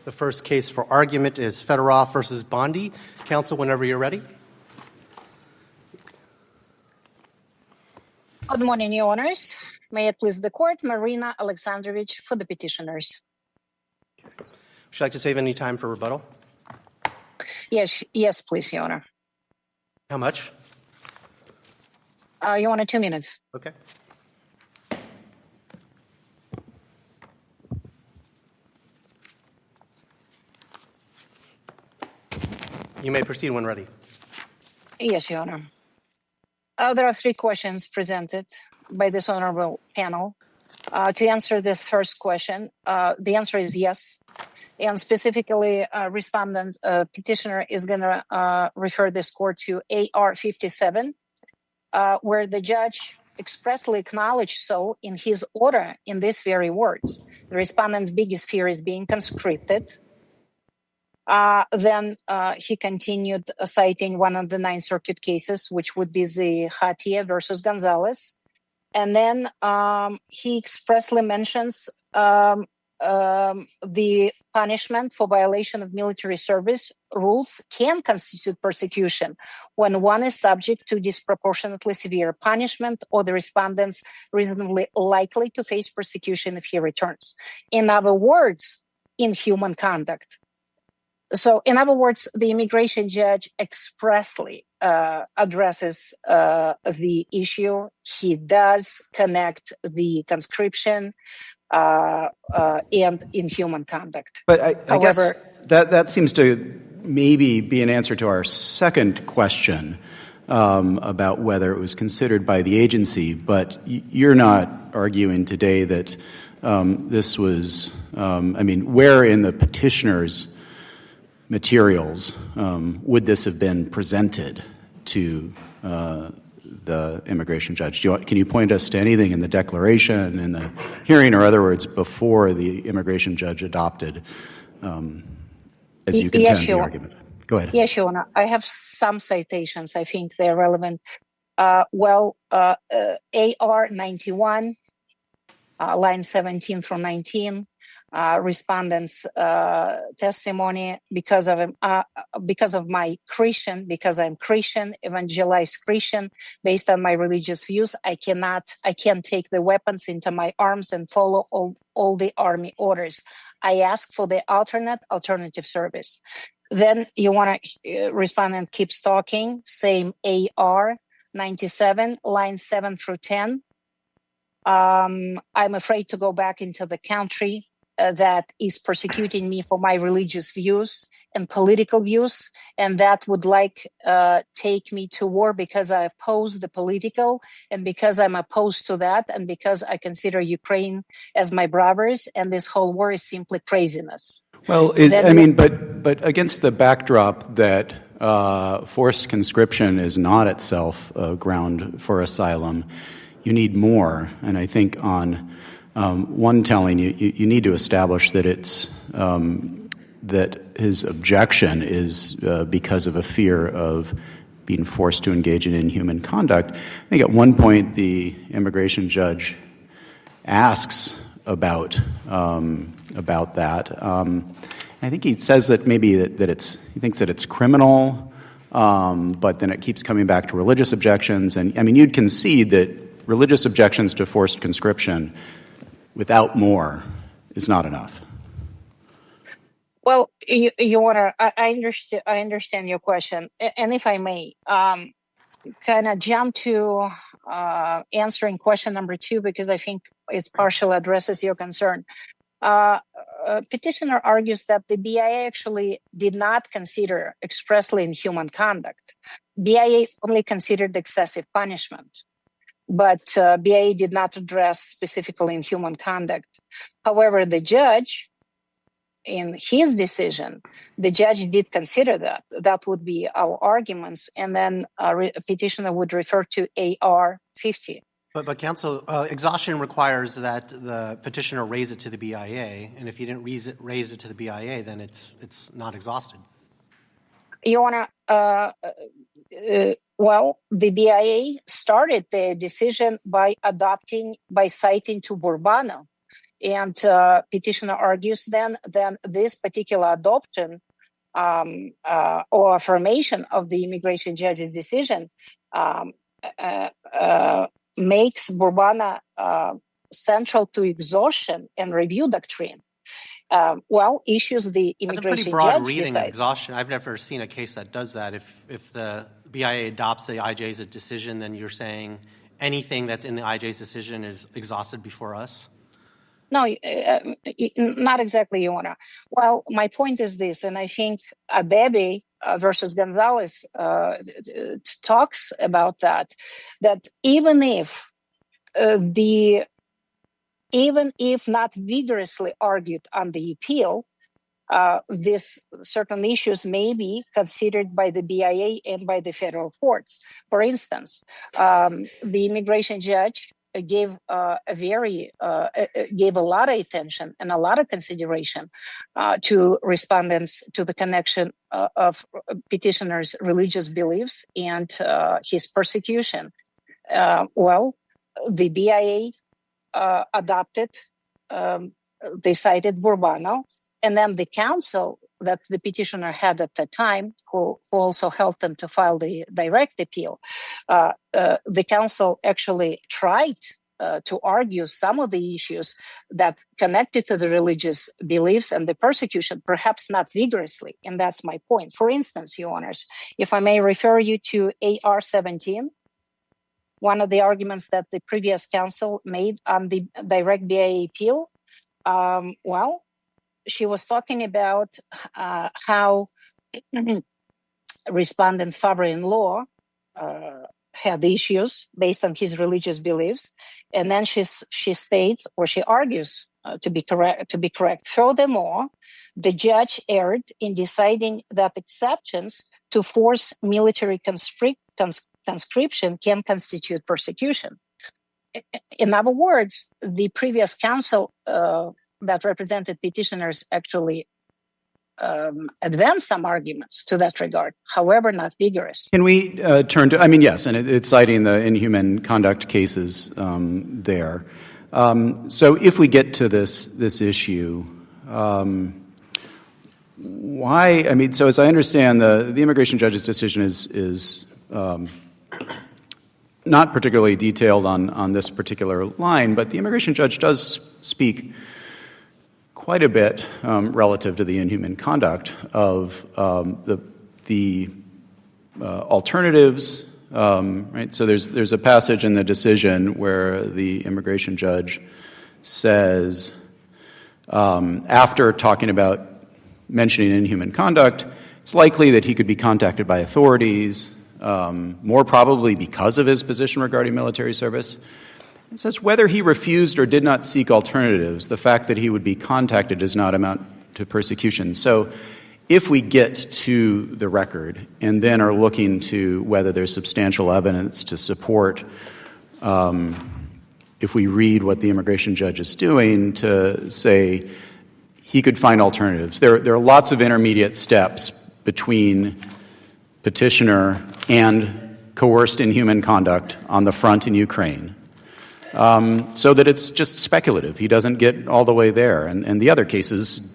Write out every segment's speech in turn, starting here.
The first case for argument is Fedorov versus Bondi. Counsel, whenever you're ready. Good morning, Your Honors. May it please the Court, Marina Alexandrovich for the petitioners. Would you like to save any time for rebuttal? Yes, please, Your Honor. How much? Your Honor, 2 minutes. Okay. You may proceed when ready. Yes, Your Honor. There are 3 questions presented by this honorable panel. To answer this first question, the answer is yes. And specifically, petitioner is going to refer this court to AR 57, where the judge expressly acknowledged so in his order in these very words. The respondent's biggest fear is being conscripted. Then he continued citing one of the Ninth Circuit cases, which would be the Hatia versus Gonzalez. And then he expressly mentions the punishment for violation of military service rules can constitute persecution when one is subject to disproportionately severe punishment or the respondent's reasonably likely to face persecution if he returns. In other words, inhuman conduct. So, in other words, the immigration judge expressly addresses the issue. He does connect the conscription and inhuman conduct. But I guess that seems to maybe be an answer to our second question about whether it was considered by the agency. But you're not arguing today that this was, where in the petitioner's materials would this have been presented to the immigration judge? Can you point us to anything in the declaration, in the hearing, or other words, before the immigration judge adopted, as you contend, the argument? Go ahead. Yes, Your Honor. I have some citations. I think they're relevant. AR 91, line 17 through 19. Respondent's testimony because of my Christian, because I'm Christian, evangelized Christian, based on my religious views, I can't take the weapons into my arms and follow all the army orders. I ask for the alternative service. Then respondent keeps talking, same AR 97, lines 7 through 10. I'm afraid to go back into the country that is persecuting me for my religious views and political views, and that would take me to war because I oppose the political, and because I'm opposed to that, and because I consider Ukraine as my brothers, and this whole war is simply craziness. Well, but against the backdrop that forced conscription is not itself a ground for asylum, you need more, and I think on one telling, you need to establish that it's that his objection is because of a fear of being forced to engage in inhuman conduct. I think at one point the immigration judge asks about that. I think he says that maybe he thinks that it's criminal, but then it keeps coming back to religious objections. And you'd concede that religious objections to forced conscription without more is not enough. Well, I understand your question, and if I may, kind of jump to answering question number 2, because I think it partially addresses your concern. Petitioner argues that the BIA actually did not consider expressly inhuman conduct. BIA only considered excessive punishment. But BIA did not address specifically inhuman conduct. However, the judge, in his decision, the judge did consider that. That would be our arguments. And then a petitioner would refer to AR 50. But counsel, exhaustion requires that the petitioner raise it to the BIA. And if you didn't raise it to the BIA, then it's not exhausted. Your Honor, the BIA started the decision by citing to Bourbano. And petitioner argues then this particular adoption or affirmation of the immigration judge's decision makes Bourbon central to exhaustion and review doctrine. Issues the That's a immigration pretty broad judge reading of decides. exhaustion. I've never seen a case that does that. If the BIA adopts the IJ's decision, then you're saying anything that's in the IJ's decision is exhausted before us? No, not exactly, Your Honor. Well, my point is this, and I think Abebe versus Gonzalez talks about that even if not vigorously argued on the appeal, these certain issues may be considered by the BIA and by the federal courts. For instance, the immigration judge gave a lot of attention and a lot of consideration to respondents to the connection of petitioners' religious beliefs and his persecution. The BIA adopted, they cited Bourbon, and then the counsel that the petitioner had at the time, who also helped them to file the direct appeal, the counsel actually tried to argue some of the issues that connected to the religious beliefs and the persecution, perhaps not vigorously, and that's my point. For instance, Your Honors, if I may refer you to AR 17, one of the arguments that the previous counsel made on the direct BIA appeal, she was talking about how respondent's father-in-law had issues based on his religious beliefs, and then she states, or she argues, to be correct. Furthermore, the judge erred in deciding that exceptions to force military conscription can constitute persecution. In other words, the previous counsel that represented petitioners actually advanced some arguments to that regard, however, not vigorous. Can we turn to, yes, and it's citing the inhuman conduct cases there. So if we get to this issue, why, so as I understand, the immigration judge's decision is not particularly detailed on this particular line, but the immigration judge does speak quite a bit relative to the inhuman conduct of the alternatives, right? So there's a passage in the decision where the immigration judge says, after talking about mentioning inhuman conduct, it's likely that he could be contacted by authorities, more probably because of his position regarding military service. It says whether he refused or did not seek alternatives, the fact that he would be contacted does not amount to persecution. So if we get to the record and then are looking to whether there's substantial evidence to support, if we read what the immigration judge is doing, to say he could find alternatives. There are lots of intermediate steps between petitioner and coerced inhuman conduct on the front in Ukraine. So that it's just speculative. He doesn't get all the way there. And the other cases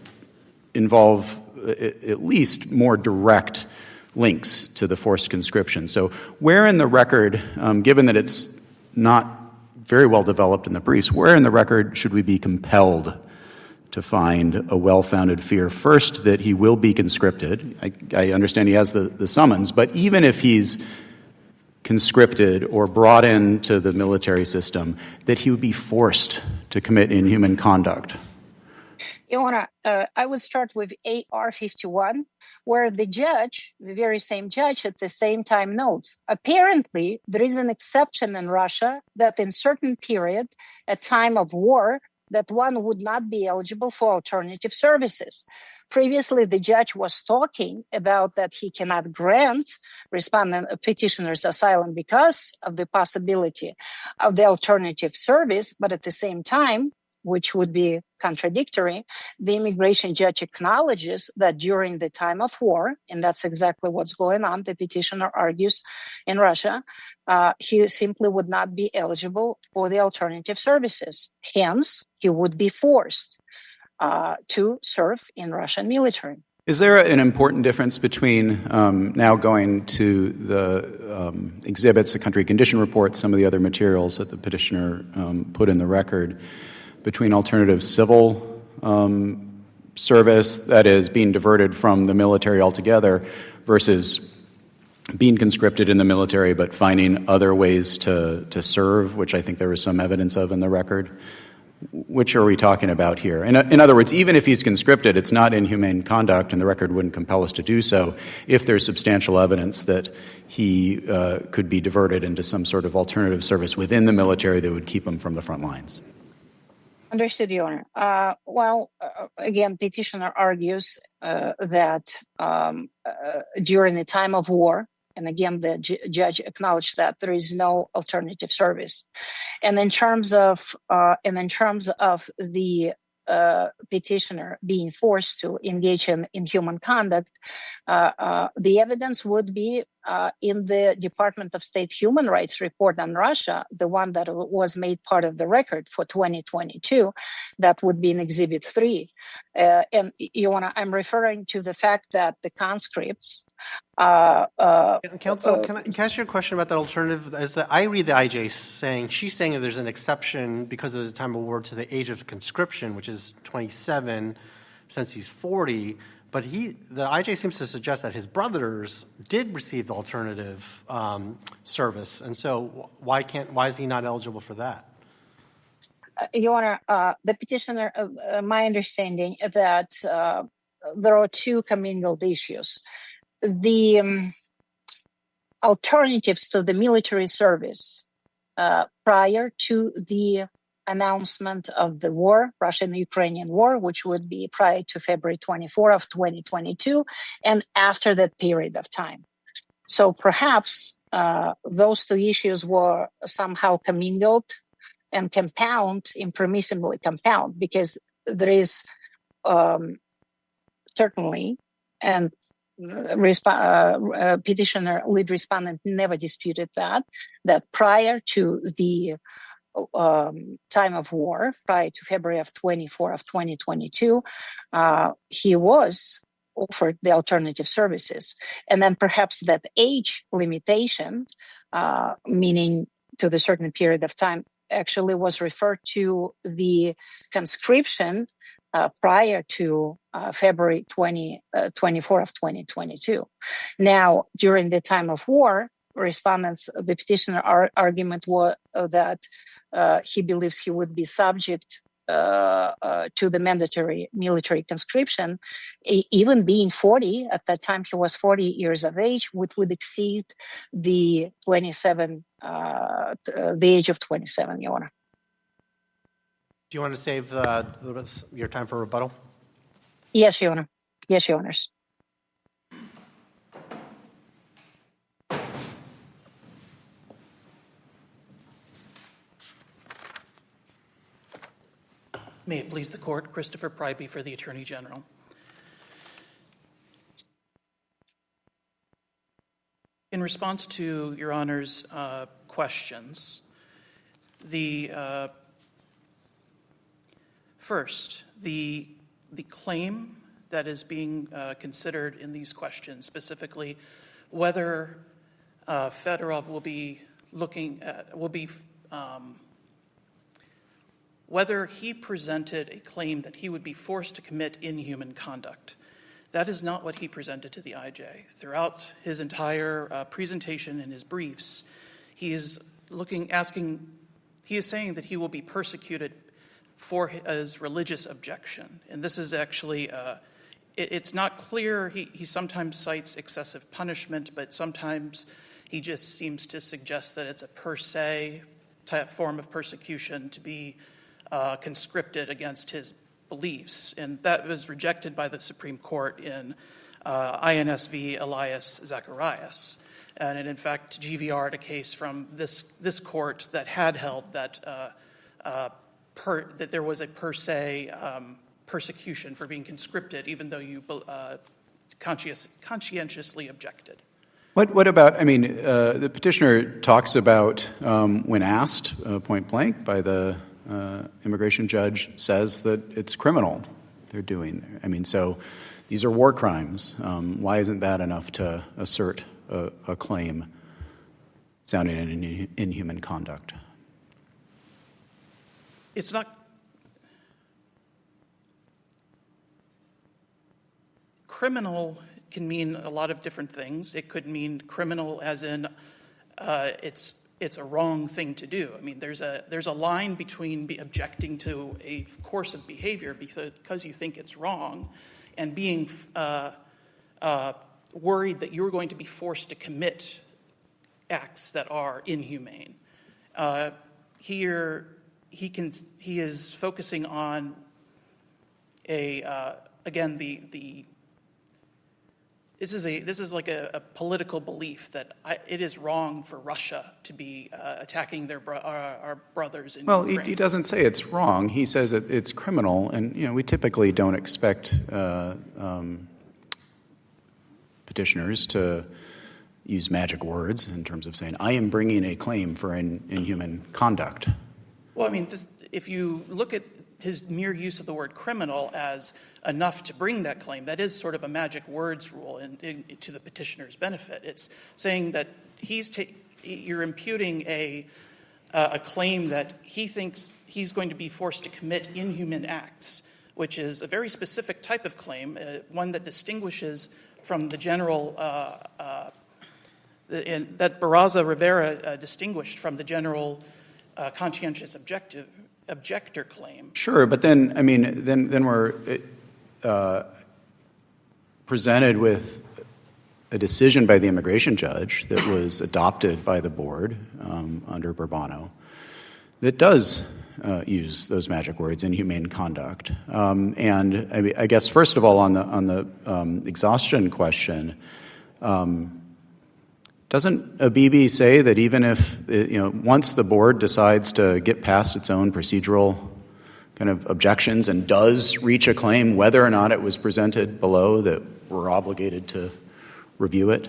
involve at least more direct links to the forced conscription. So where in the record, given that it's not very well developed in the briefs, where in the record should we be compelled to find a well-founded fear? First, that he will be conscripted. I understand he has the summons, but even if he's conscripted or brought into the military system, that he would be forced to commit inhuman conduct. Iona, I would start with AR 51, where the judge, the very same judge, at the same time notes, apparently there is an exception in Russia that in certain period, a time of war, that one would not be eligible for alternative services. Previously, the judge was talking about that he cannot grant petitioners asylum because of the possibility of the alternative service, but at the same time, which would be contradictory, the immigration judge acknowledges that during the time of war, and that's exactly what's going on, the petitioner argues in Russia, he simply would not be eligible for the alternative services. Hence, he would be forced to serve in Russian military. Is there an important difference between now going to the exhibits, the country condition report, some of the other materials that the petitioner put in the record, between alternative civil service, that is, being diverted from the military altogether, versus being conscripted in the military but finding other ways to serve, which I think there was some evidence of in the record? Which are we talking about here? In other words, even if he's conscripted, it's not inhumane conduct, and the record wouldn't compel us to do so if there's substantial evidence that he could be diverted into some sort of alternative service within the military that would keep him from the front lines. Understood, Your Honor. Again, petitioner argues that during the time of war, and again, the judge acknowledged that there is no alternative service. And in terms of the petitioner being forced to engage in inhuman conduct, the evidence would be in the Department of State Human Rights report on Russia, the one that was made part of the record for 2022, that would be in Exhibit 3. And I'm referring to the fact that the conscripts. Counsel, can I ask you a question about that alternative? As I read the IJ saying, she's saying that there's an exception because there's a time of war to the age of conscription, which is 27, since he's 40. But the IJ seems to suggest that his brothers did receive the alternative service, and so why is he not eligible for that? Your Honor, the petitioner, my understanding that there are two commingled issues. The alternatives to the military service prior to the announcement of the war, Russian-Ukrainian war, which would be prior to February 24 of 2022, and after that period of time. So perhaps those two issues were somehow commingled and impermissibly compound, because there is certainly, and petitioner lead respondent never disputed that prior to the time of war, prior to February of 24 of 2022, he was offered the alternative services. And then perhaps that age limitation, meaning to the certain period of time, actually was referred to the conscription prior to February 24 of 2022. Now, during the time of war, the petitioner argument was that he believes he would be subject to the mandatory military conscription, even being 40. At that time, he was 40 years of age, which would exceed the 27, the age of 27, Your Honor. Do you want to save your time for rebuttal? Yes, Your Honor. Yes, Your Honors. May it please the Court, Christopher Pryby for the Attorney General. In response to Your Honor's questions, first, the claim that is being considered in these questions, specifically whether Fedorov whether he presented a claim that he would be forced to commit inhuman conduct. That is not what he presented to the IJ. Throughout his entire presentation and his briefs, he is saying that he will be persecuted for his religious objection. And this is actually, it's not clear. He sometimes cites excessive punishment, but sometimes he just seems to suggest that it's a per se type form of persecution to be conscripted against his beliefs. And that was rejected by the Supreme Court in INS v. Elias Zacharias. And in fact, GVR'd a case from this court that had held that that there was a per se persecution for being conscripted, even though you conscientiously objected. What about, I mean, the petitioner talks about, when asked point blank by the immigration judge, says that it's criminal they're doing there. I mean, so these are war crimes. Why isn't that enough to assert a claim sounding in inhuman conduct? It's not. Criminal can mean a lot of different things. It could mean criminal as in it's a wrong thing to do. I mean, there's a line between objecting to a course of behavior because you think it's wrong, and being worried that you're going to be forced to commit acts that are inhumane. Here, he is focusing on again this is like a political belief that it is wrong for Russia to be attacking our brothers in Ukraine. Well, he doesn't say it's wrong. He says it's criminal, and we typically don't expect petitioners to use magic words in terms of saying, I am bringing a claim for inhuman conduct. Well, I mean, if you look at his mere use of the word criminal as enough to bring that claim, that is sort of a magic words rule to the petitioner's benefit. It's saying that you're imputing a claim that he thinks he's going to be forced to commit inhuman acts, which is a very specific type of claim, one that distinguishes from the general that Barraza Rivera distinguished from the general conscientious objector claim. Sure, but then, I mean, then we're presented with a decision by the immigration judge that was adopted by the board under Bourbono that does use those magic words, inhumane conduct. And I guess, first of all, on the exhaustion question, doesn't Abebe say that even if, once the board decides to get past its own procedural kind of objections and does reach a claim, whether or not it was presented below, that we're obligated to review it?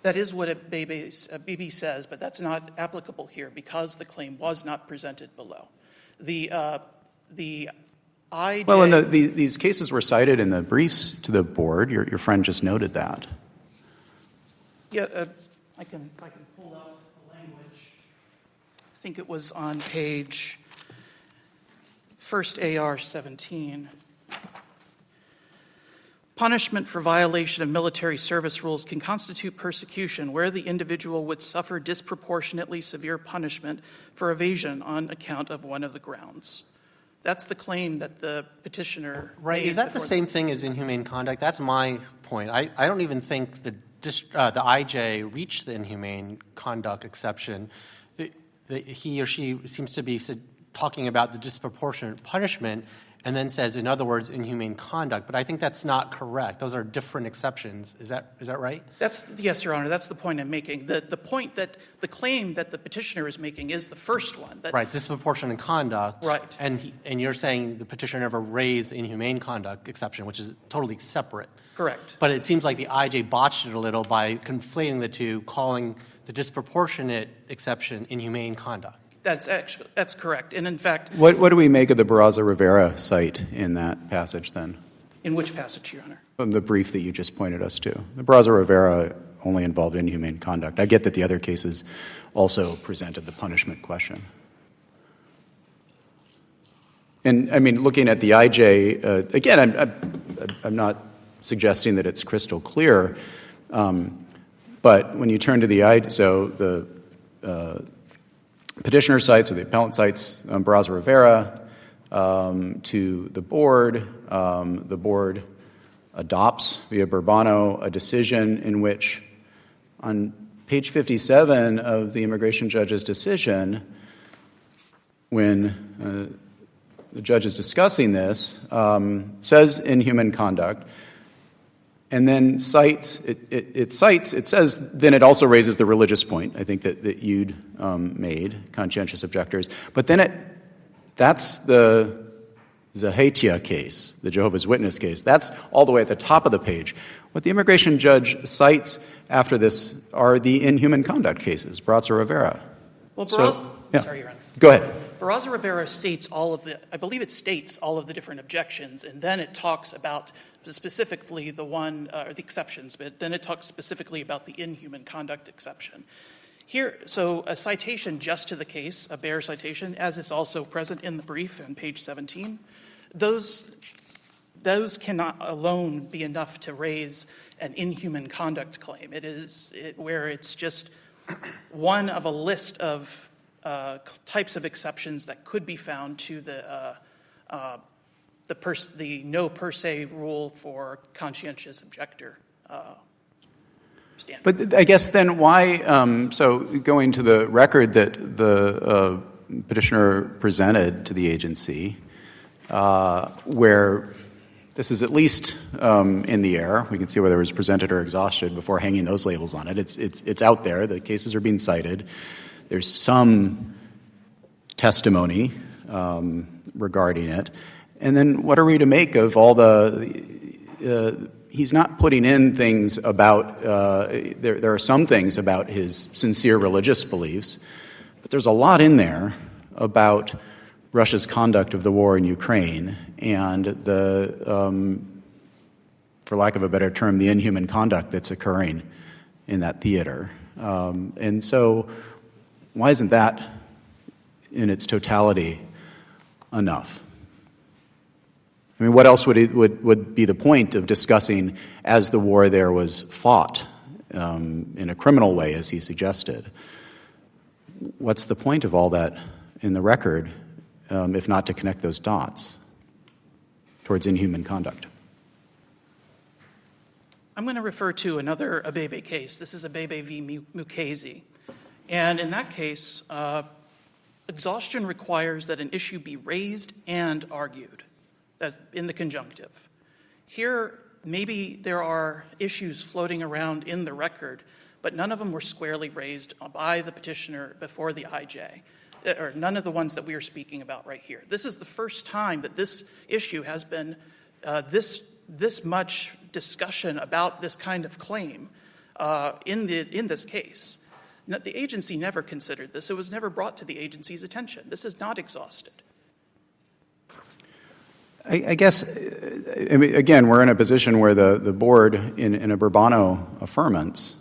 That is what Abebe says, but that's not applicable here because the claim was not presented below. The IJ... Well, and these cases were cited in the briefs to the board. Your friend just noted that. Yeah, I can pull out the language. I think it was on page first AR 17. Punishment for violation of military service rules can constitute persecution where the individual would suffer disproportionately severe punishment for evasion on account of one of the grounds. That's the claim that the petitioner Right. made. Is that the same thing as inhumane conduct? That's my point. I don't even think the IJ reached the inhumane conduct exception. He or she seems to be talking about the disproportionate punishment and then says, in other words, inhumane conduct. But I think that's not correct. Those are different exceptions. Is that right? Yes, Your Honor. That's the point I'm making. The point that the claim that the petitioner is making is the first one. Right, disproportionate conduct. Right. And you're saying the petitioner never raised the inhumane conduct exception, which is totally separate. Correct. But it seems like the IJ botched it a little by conflating the two, calling the disproportionate exception inhumane conduct. That's correct. And in fact... What do we make of the Barraza Rivera cite in that passage then? In which passage, Your Honor? From the brief that you just pointed us to. The Barraza Rivera only involved inhumane conduct. I get that the other cases also presented the punishment question. And, I mean, looking at the IJ, again, I'm not suggesting that it's crystal clear, but when you turn to the IJ, so the petitioner cites or the appellant cites Barraza Rivera to the board adopts via Bourbono a decision in which on page 57 of the immigration judge's decision, when the judge is discussing this, says inhuman conduct, and then it says, then it also raises the religious point, I think, that you'd made, conscientious objectors. But then That's the Zahatia case, the Jehovah's Witness case. That's all the way at the top of the page. What the immigration judge cites after this are the inhuman conduct cases, Barraza Rivera. Well, So, sorry, Your Honor. Go ahead. Barraza Rivera states I believe it states all of the different objections, and then it talks about specifically the exceptions, but then it talks specifically about the inhuman conduct exception. Here, so a citation just to the case, a bare citation, as is also present in the brief on page 17, those cannot alone be enough to raise an inhuman conduct claim. Where it's just one of a list of types of exceptions that could be found to the no per se rule for conscientious objector standard. But I guess then why, so going to the record that the petitioner presented to the agency, where this is at least in the air, we can see whether it was presented or exhausted before hanging those labels on it. It's out there. The cases are being cited. There's some testimony regarding it. And then what are we to make of all he's not putting in things about, there are some things about his sincere religious beliefs, but there's a lot in there about Russia's conduct of the war in Ukraine and for lack of a better term, the inhuman conduct that's occurring in that theater. And so why isn't that in its totality enough? I mean, what else would be the point of discussing as the war there was fought in a criminal way, as he suggested? What's the point of all that in the record, if not to connect those dots towards inhuman conduct? I'm going to refer to another Abebe case. This is Abebe v. Mukasey. And in that case, exhaustion requires that an issue be raised and argued in the conjunctive. Here, maybe there are issues floating around in the record, but none of them were squarely raised by the petitioner before the IJ, or none of the ones that we are speaking about right here. This is the first time that this issue has been this much discussion about this kind of claim in this case. The agency never considered this. It was never brought to the agency's attention. This is not exhausted. I guess, I mean, again, we're in a position where the board, in a Burbano affirmance,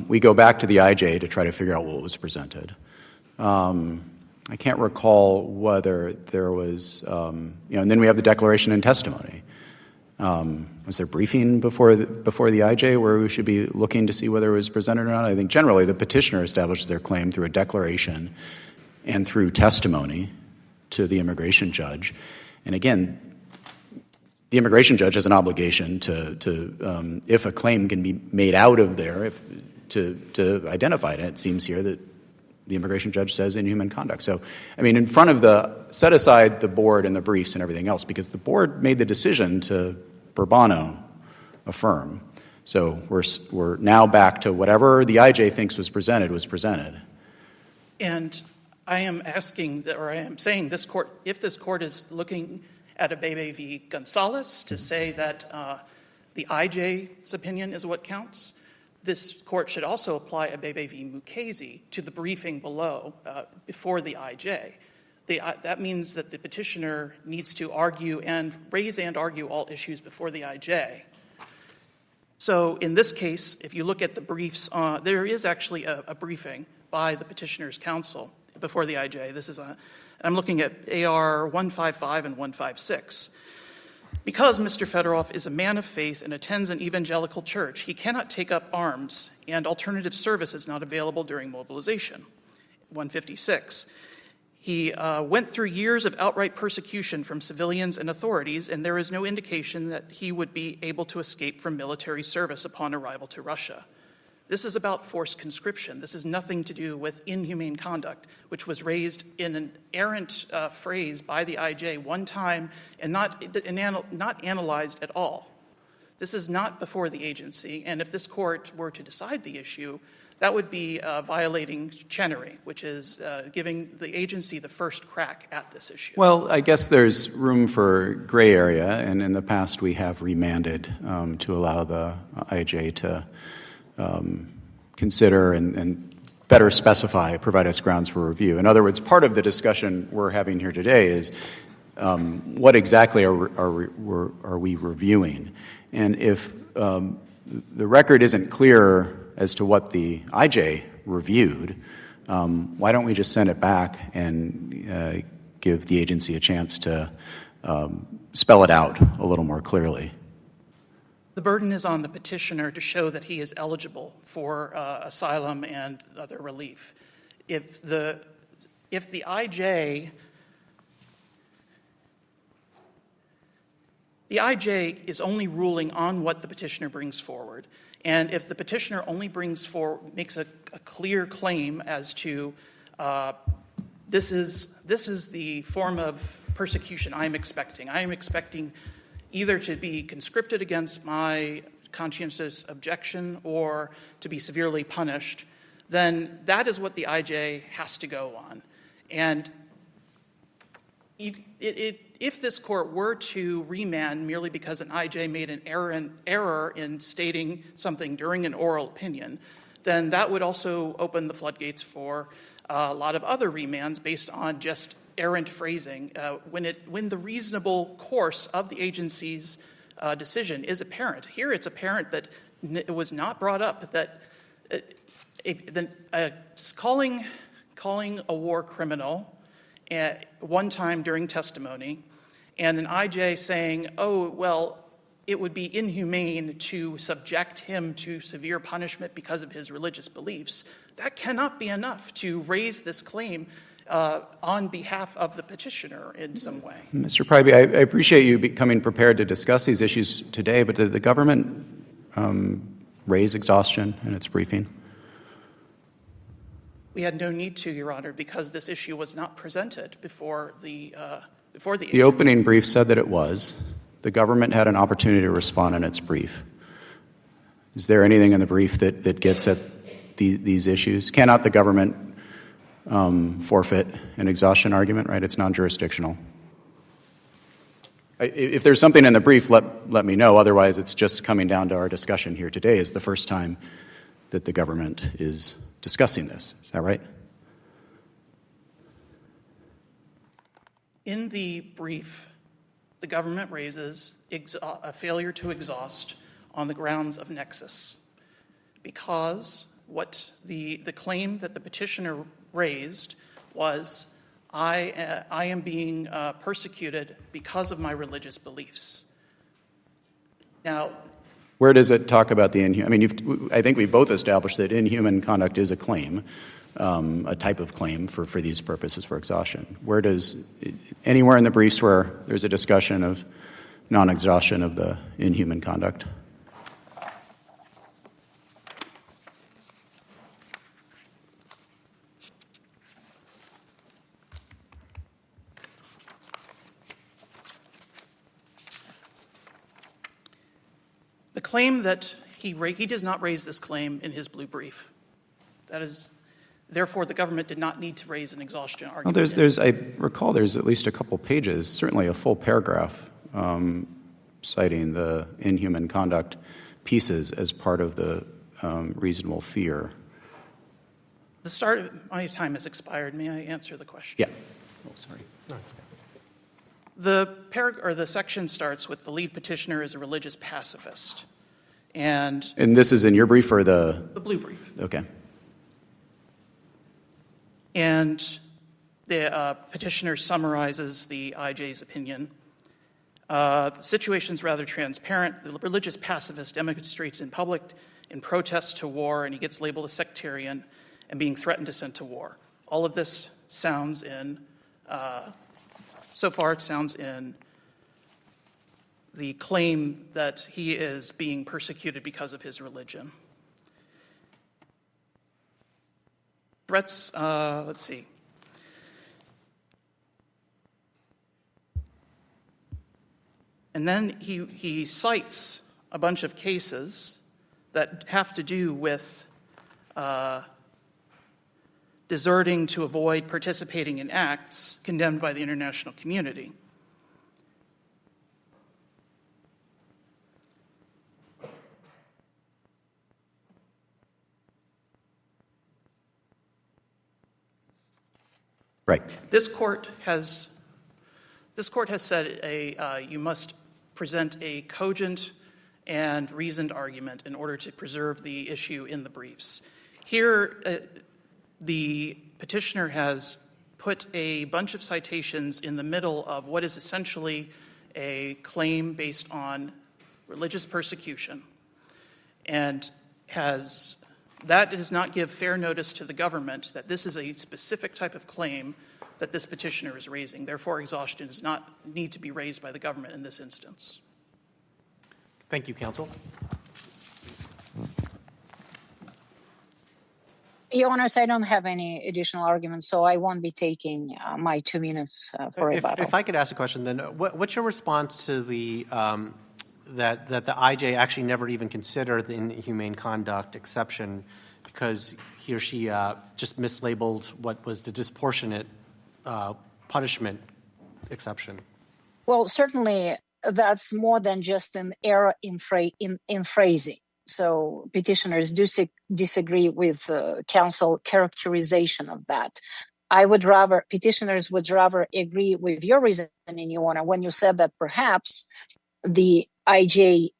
we go back to the IJ to try to figure out what was presented. I can't recall whether there was, and then we have the declaration and testimony. Was there briefing before the IJ where we should be looking to see whether it was presented or not? I think generally the petitioner establishes their claim through a declaration and through testimony to the immigration judge. And again, the immigration judge has an obligation to if a claim can be made out of there, to identify it. And it seems here that the immigration judge says inhuman conduct. So, I mean, in front of set aside the board and the briefs and everything else, because the board made the decision to Burbano affirm. So we're now back to whatever the IJ thinks was presented. And I am asking, or I am saying this court, if this court is looking at Abebe v. Gonzalez to say that the IJ's opinion is what counts, this court should also apply Abebe v. Mukasey to the briefing below before the IJ. That means that the petitioner needs to raise and argue all issues before the IJ. So in this case, if you look at the briefs, there is actually a briefing by the petitioner's counsel before the IJ. I'm looking at AR 155 and 156. Because Mr. Fedorov is a man of faith and attends an evangelical church, he cannot take up arms, and alternative service is not available during mobilization. 156. He went through years of outright persecution from civilians and authorities, and there is no indication that he would be able to escape from military service upon arrival to Russia. This is about forced conscription. This has nothing to do with inhumane conduct, which was raised in an errant phrase by the IJ one time and not analyzed at all. This is not before the agency, and if this court were to decide the issue, that would be violating Chenery, which is giving the agency the first crack at this issue. Well, I guess there's room for gray area, and in the past we have remanded to allow the IJ to consider and better specify, provide us grounds for review. In other words, part of the discussion we're having here today is what exactly are we reviewing? And if the record isn't clear as to what the IJ reviewed, why don't we just send it back and give the agency a chance to spell it out a little more clearly? The burden is on the petitioner to show that he is eligible for asylum and other relief. If the IJ is only ruling on what the petitioner brings forward, and if the petitioner only makes a clear claim as to this is the form of persecution I am expecting. I am expecting either to be conscripted against my conscientious objection or to be severely punished, then that is what the IJ has to go on. And if this court were to remand merely because an IJ made an error in stating something during an oral opinion, then that would also open the floodgates for a lot of other remands based on just errant phrasing when the reasonable course of the agency's decision is apparent. Here it's apparent that it was not brought up that calling a war criminal one time during testimony and an IJ saying, oh, well, it would be inhumane to subject him to severe punishment because of his religious beliefs, that cannot be enough to raise this claim on behalf of the petitioner in some way. Mr. Pryby, I appreciate you becoming prepared to discuss these issues today, but did the government raise exhaustion in its briefing? We had no need to, Your Honor, because this issue was not presented before the agency. The opening brief said that it was. The government had an opportunity to respond in its brief. Is there anything in the brief that gets at these issues? Cannot the government forfeit an exhaustion argument, right? It's non-jurisdictional. If there's something in the brief, let me know. Otherwise, it's just coming down to our discussion here today is the first time that the government is discussing this. Is that right? In the brief, the government raises a failure to exhaust on the grounds of nexus because what the claim that the petitioner raised was, I am being persecuted because of my religious beliefs. Now, where does it talk about the inhuman? I mean, I think we both established that inhuman conduct is a claim, a type of claim for these purposes for exhaustion. Where does anywhere in the briefs where there's a discussion of non-exhaustion of the inhuman conduct? the claim that he does not raise this claim in his blue brief. That is, therefore, the government did not need to raise an exhaustion argument. Well, I recall there's at least a couple pages, certainly a full paragraph, citing the inhuman conduct pieces as part of the reasonable fear. The start of my time has expired. May I answer the question? Yeah. Oh, sorry. No, it's okay. The section starts with the lead petitioner is a religious pacifist. And this is in your brief or the blue brief. Okay. And the petitioner summarizes the IJ's opinion. The situation is rather transparent. The religious pacifist demonstrates in public in protest to war, and he gets labeled a sectarian and being threatened to send to war. All of this sounds in, so far it sounds in the claim that he is being persecuted because of his religion. Threats, let's see. And then he cites a bunch of cases that have to do with deserting to avoid participating in acts condemned by the international community. Right. This court has said you must present a cogent and reasoned argument in order to preserve the issue in the briefs. Here, the petitioner has put a bunch of citations in the middle of what is essentially a claim based on religious persecution, and that does not give fair notice to the government that this is a specific type of claim that this petitioner is raising. Therefore, exhaustion does not need to be raised by the government in this instance. Thank you, counsel. Your Honors, I don't have any additional arguments, so I won't be taking my 2 minutes for rebuttal. If I could ask a question, then what's your response to the that the IJ actually never even considered the inhumane conduct exception because he or she just mislabeled what was the disproportionate punishment exception? Well, certainly that's more than just an error in phrasing. So petitioners do disagree with counsel characterization of that. Petitioners would rather agree with your reasoning, Your Honor, when you said that perhaps the IJ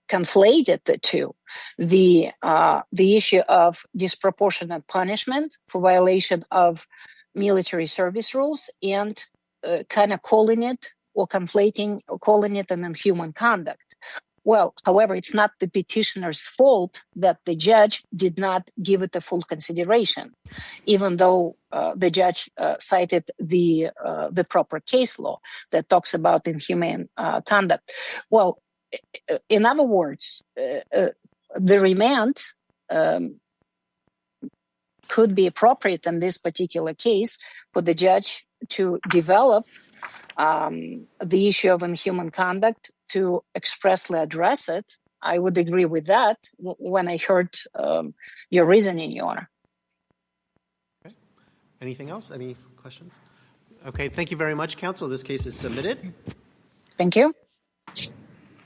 conflated the two, the issue of disproportionate punishment for violation of military service rules and kind of calling it an inhuman conduct. Well, however, it's not the petitioner's fault that the judge did not give it a full consideration, even though the judge cited the proper case law that talks about inhumane conduct. Well, in other words, the remand could be appropriate in this particular case for the judge to develop the issue of inhuman conduct, to expressly address it. I would agree with that when I heard your reasoning, Your Honor. Okay. Anything else? Any questions? Okay, thank you very much, counsel. This case is submitted. Thank you.